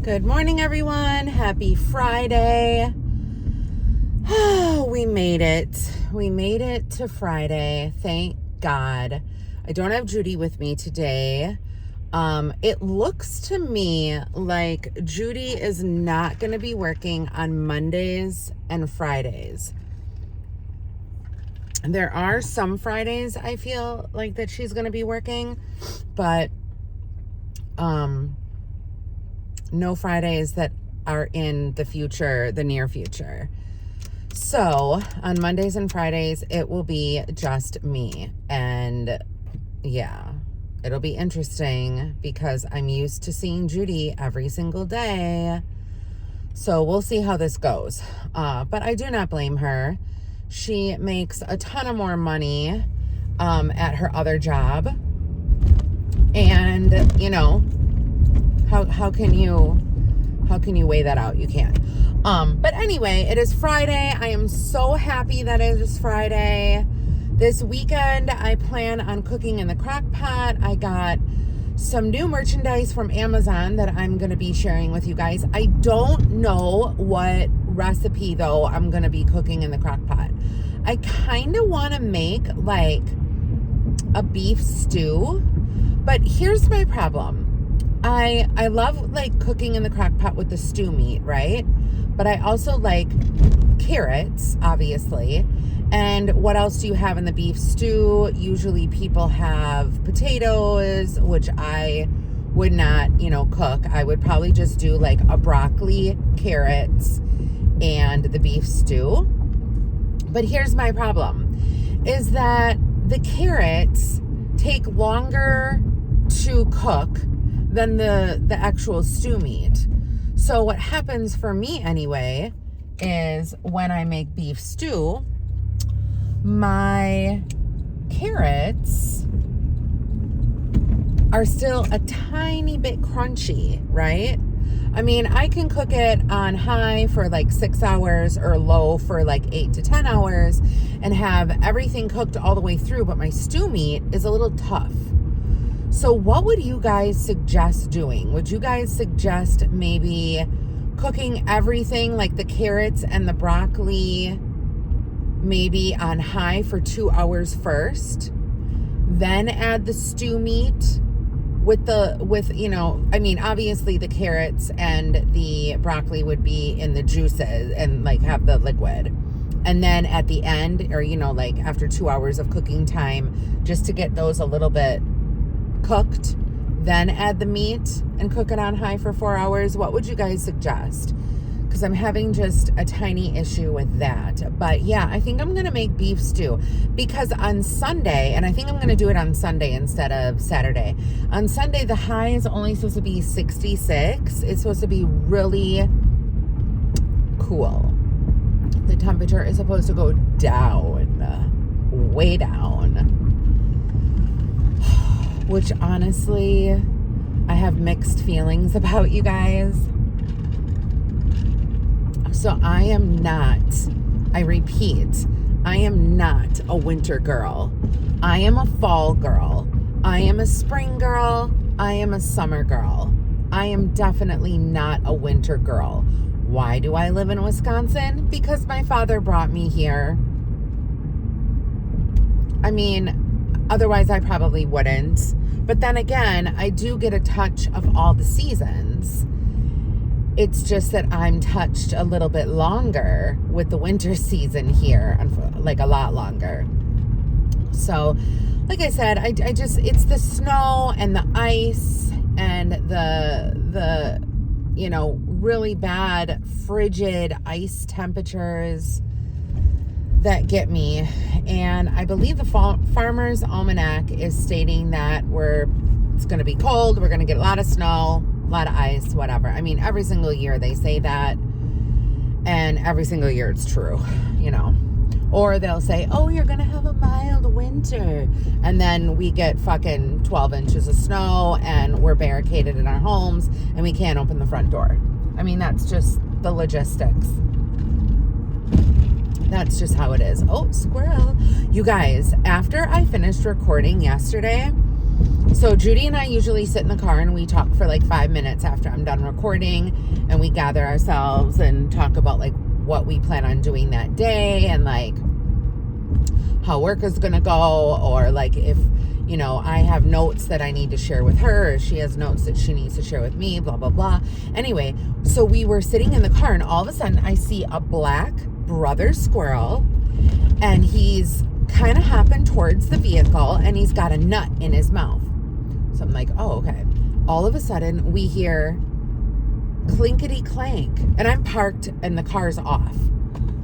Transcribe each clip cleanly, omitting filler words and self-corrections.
Good morning, everyone. Happy Friday. Oh, we made it. We made it to Friday. Thank God. I don't have Judy with me today. It looks to me like Judy is not going to be working on Mondays and Fridays. There are some Fridays I feel like that she's going to be working, but no Fridays that are in the future, the near future. So on Mondays and Fridays, it will be just me. And yeah, it'll be interesting because I'm used to seeing Judy every single day. So we'll see how this goes. But I do not blame her. She makes a ton of more money at her other job. And, you know, how can you weigh that out? You can't. But anyway, it is Friday. I am so happy that it is Friday. This weekend, I plan on cooking in the crock pot. I got some new merchandise from Amazon that I'm going to be sharing with you guys. I don't know what recipe, though, I'm going to be cooking in the crock pot. I kind of want to make like a beef stew, but here's my problem. I love like cooking in the crock pot with the stew meat, right? But I also like carrots, obviously. And what else do you have in the beef stew? Usually people have potatoes, which I would not, cook. I would probably just do like a broccoli, carrots, and the beef stew. But here's my problem, is that the carrots take longer to cook than the actual stew meat. So what happens for me anyway is when I make beef stew, my carrots are still a tiny bit crunchy, right? I mean, I can cook it on high for like 6 hours or low for like 8 to 10 hours and have everything cooked all the way through, but my stew meat is a little tough. So what would you guys suggest doing? Would you guys suggest maybe cooking everything like the carrots and the broccoli maybe on high for 2 hours first, then add the stew meat obviously the carrots and the broccoli would be in the juices and like have the liquid. And then at the end, or like after 2 hours of cooking time, just to get those a little bit cooked, then add the meat and cook it on high for 4 hours. What would you guys suggest? Because I'm having just a tiny issue with that. But yeah, I think I'm going to make beef stew because on Sunday, and I think I'm going to do it on Sunday instead of Saturday. On Sunday, the high is only supposed to be 66. It's supposed to be really cool. The temperature is supposed to go down, way down. Which honestly, I have mixed feelings about, you guys. So I am not a winter girl. I am a fall girl. I am a spring girl. I am a summer girl. I am definitely not a winter girl. Why do I live in Wisconsin? Because my father brought me here. I mean, otherwise, I probably wouldn't. But then again, I do get a touch of all the seasons. It's just that I'm touched a little bit longer with the winter season here, like a lot longer. So, like I said, it's the snow and the ice and the really bad frigid ice temperatures that get me. And I believe the Farmer's Almanac is stating that it's going to be cold, we're going to get a lot of snow, a lot of ice, whatever. I mean, every single year they say that, and every single year it's true, Or they'll say, oh, you're going to have a mild winter, and then we get fucking 12 inches of snow, and we're barricaded in our homes, and we can't open the front door. I mean, that's just the logistics. That's just how it is. Oh, squirrel. You guys, after I finished recording yesterday, So Judy and I usually sit in the car and we talk for like 5 minutes after I'm done recording, and we gather ourselves and talk about like what we plan on doing that day and like how work is going to go, or like if, you know, I have notes that I need to share with her, or she has notes that she needs to share with me, blah, blah, blah. Anyway, so we were sitting in the car and all of a sudden I see a black brother squirrel, and he's kind of hopping towards the vehicle and he's got a nut in his mouth. So I'm like, oh, okay. All of a sudden we hear clinkety clank, and I'm parked and the car's off.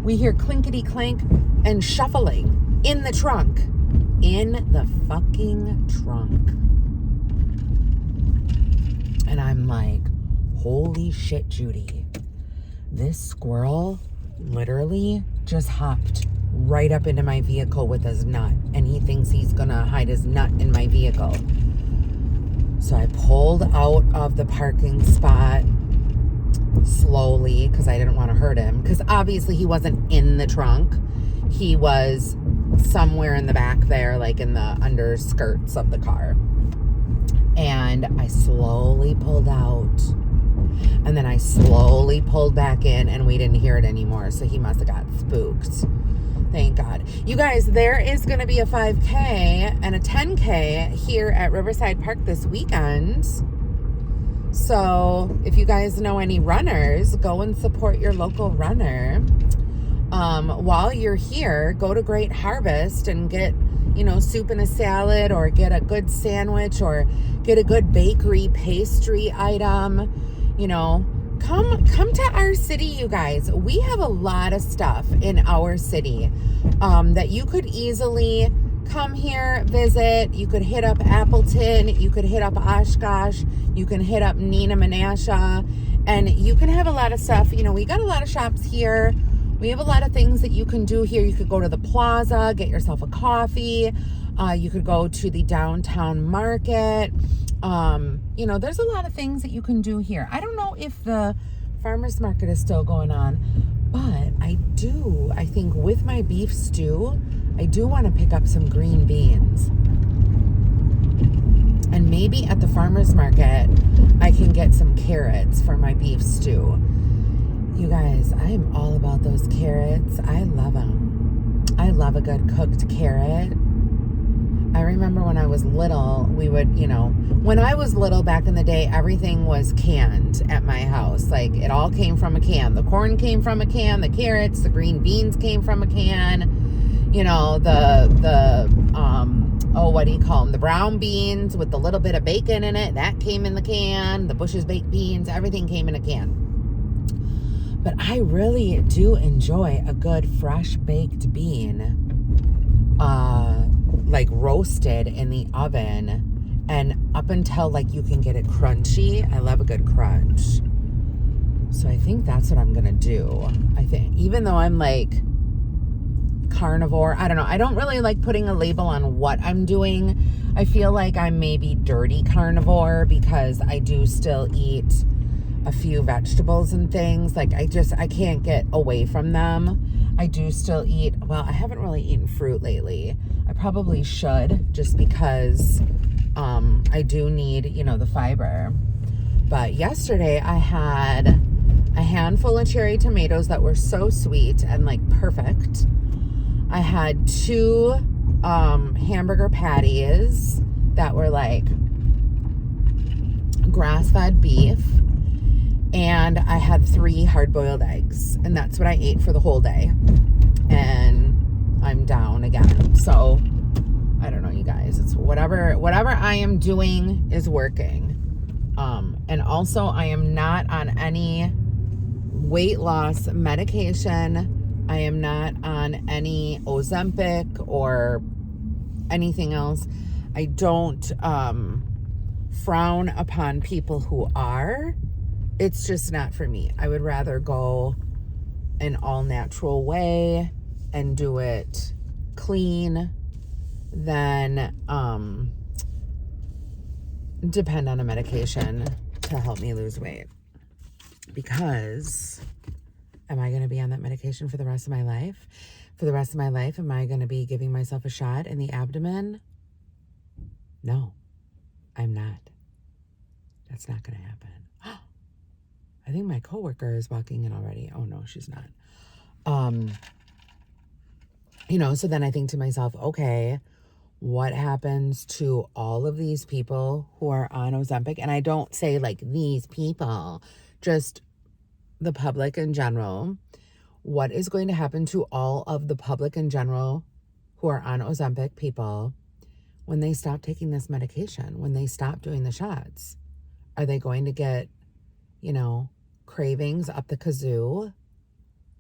We hear clinkety clank and shuffling in the trunk. In the fucking trunk. And I'm like, holy shit, Judy. This squirrel literally just hopped right up into my vehicle with his nut, and he thinks he's gonna hide his nut in my vehicle. So I pulled out of the parking spot slowly because I didn't want to hurt him, because obviously he wasn't in the trunk. He was somewhere in the back there, like in the underskirts of the car. And I slowly pulled out, and then I slowly pulled back in, and we didn't hear it anymore. So he must have got spooked. Thank God. You guys, there is going to be a 5K and a 10K here at Riverside Park this weekend. So if you guys know any runners, go and support your local runner. While you're here, go to Great Harvest and get, you know, soup and a salad, or get a good sandwich, or get a good bakery pastry item. You know, come to our city, you guys. We have a lot of stuff in our city that you could easily come here, visit. You could hit up Appleton, you could hit up Oshkosh, you can hit up Neenah, Menasha, and you can have a lot of stuff. You know, we got a lot of shops here. We have a lot of things that you can do here. You could go to the plaza, get yourself a coffee. You could go to the downtown market. You know, there's a lot of things that you can do here. I don't know if the farmer's market is still going on, but I think with my beef stew, I do want to pick up some green beans. And maybe at the farmer's market, I can get some carrots for my beef stew. You guys, I am all about those carrots. I love them. I love a good cooked carrot. I remember when I was little, we would, you know, when I was little back in the day, everything was canned at my house. Like, it all came from a can. The corn came from a can, the carrots, the green beans came from a can. You know, what do you call them? The brown beans with the little bit of bacon in it, that came in the can. The Bush's baked beans, everything came in a can. But I really do enjoy a good fresh baked bean, like roasted in the oven, and up until like you can get it crunchy. I love a good crunch. So I think that's what I'm gonna do. I think, even though I'm like carnivore, I don't know, I don't really like putting a label on what I'm doing. I feel like I'm maybe dirty carnivore because I do still eat a few vegetables and things. Like, I can't get away from them. I do still eat, well, I haven't really eaten fruit lately. I probably should, just because I do need, you know, the fiber. But yesterday I had a handful of cherry tomatoes that were so sweet and like perfect. I had 2 hamburger patties that were like grass-fed beef. And I had 3 hard-boiled eggs, and that's what I ate for the whole day. And I'm down again. So I don't know, you guys. It's whatever I am doing is working. And also, I am not on any weight loss medication. I am not on any Ozempic or anything else. I don't frown upon people who are. It's just not for me. I would rather go an all natural way and do it clean than depend on a medication to help me lose weight. Because am I going to be on that medication for the rest of my life? For the rest of my life, am I going to be giving myself a shot in the abdomen? No. I'm not. That's not going to happen. I think my coworker is walking in already. Oh no, she's not. So then I think to myself, okay, what happens to all of these people who are on Ozempic? And I don't say like these people, just the public in general. What is going to happen to all of the public in general who are on Ozempic people when they stop taking this medication, when they stop doing the shots? Are they going to get, cravings up the kazoo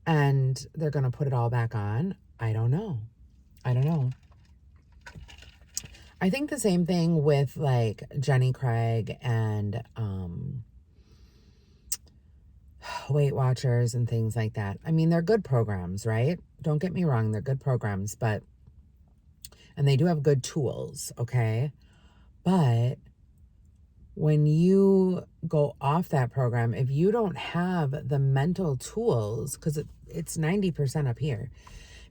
and they're going to put it all back on? I don't know. I think the same thing with like Jenny Craig and Weight Watchers and things like that. I mean, they're good programs, right? Don't get me wrong, they're good programs, and they do have good tools, okay? But when you go off that program, if you don't have the mental tools, because it's 90% up here,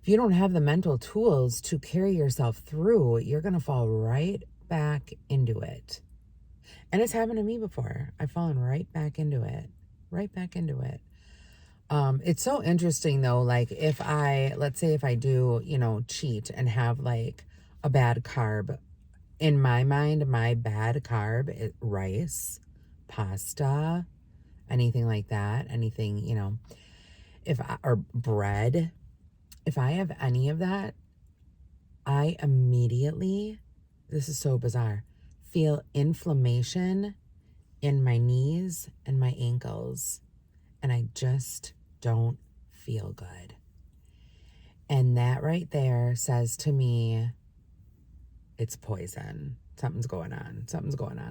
if you don't have the mental tools to carry yourself through, you're going to fall right back into it. And it's happened to me before. I've fallen right back into it. It's so interesting though, like let's say if I do, cheat and have like a bad carb, in my mind, my bad carb is rice, pasta, anything like that, anything, or bread. If I have any of that, I immediately, this is so bizarre, feel inflammation in my knees and my ankles. And I just don't feel good. And that right there says to me, it's poison. Something's going on.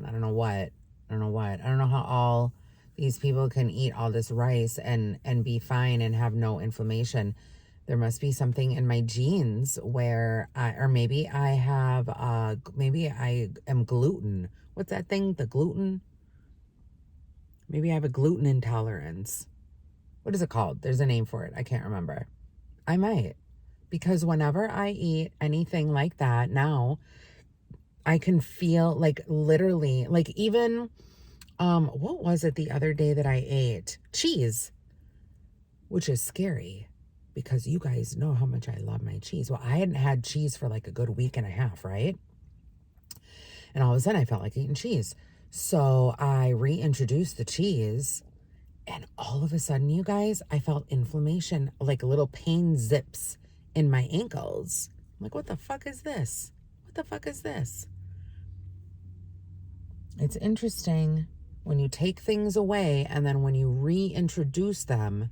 I don't know what. I don't know how all these people can eat all this rice and be fine and have no inflammation. There must be something in my genes where maybe I am gluten. What's that thing? The gluten? Maybe I have a gluten intolerance. What is it called? There's a name for it. I can't remember. I might. Because whenever I eat anything like that now, I can feel like literally, like even, what was it the other day that I ate? Cheese, which is scary because you guys know how much I love my cheese. Well, I hadn't had cheese for like a good week and a half, right? And all of a sudden I felt like eating cheese. So I reintroduced the cheese, and all of a sudden, you guys, I felt inflammation, like little pain zips in my ankles. I'm like, what the fuck is this? It's interesting when you take things away and then when you reintroduce them,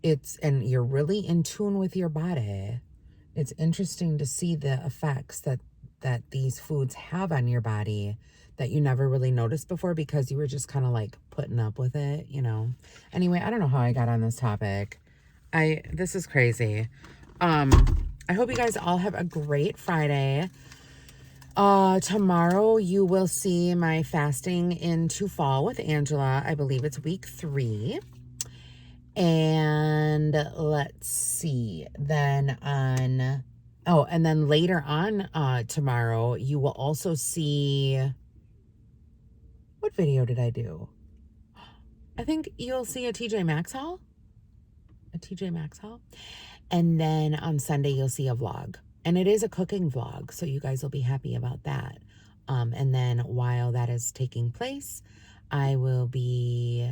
and you're really in tune with your body. It's interesting to see the effects that these foods have on your body that you never really noticed before because you were just kind of like putting up with it, Anyway, I don't know how I got on this topic. This is crazy. I hope you guys all have a great Friday. Tomorrow you will see my fasting into fall with Angela. I believe it's week 3. And let's see. Then later on tomorrow you will also see, what video did I do? I think you'll see a TJ Maxx haul. And then on Sunday you'll see a vlog. And it is a cooking vlog, so you guys will be happy about that. And then while that is taking place, I will be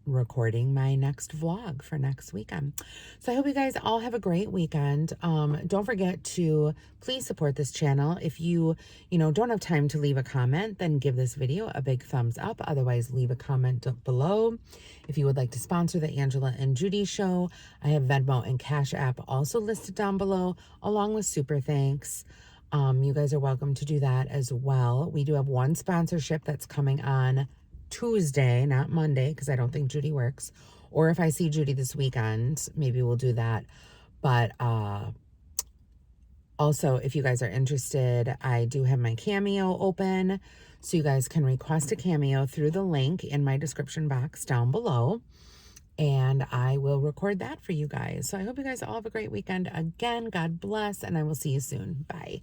recording my next vlog for next weekend. So I hope you guys all have a great weekend. Don't forget to please support this channel. If you don't have time to leave a comment, then give this video a big thumbs up. Otherwise, leave a comment below. If you would like to sponsor the Angela and Judy show, I have Venmo and Cash App also listed down below, along with super thanks. You guys are welcome to do that as well. We do have one sponsorship that's coming on Tuesday, not Monday, because I don't think Judy works. Or if I see Judy this weekend, maybe we'll do that. But also, if you guys are interested, I do have my Cameo open. So you guys can request a Cameo through the link in my description box down below. And I will record that for you guys. So I hope you guys all have a great weekend. Again, God bless, and I will see you soon. Bye.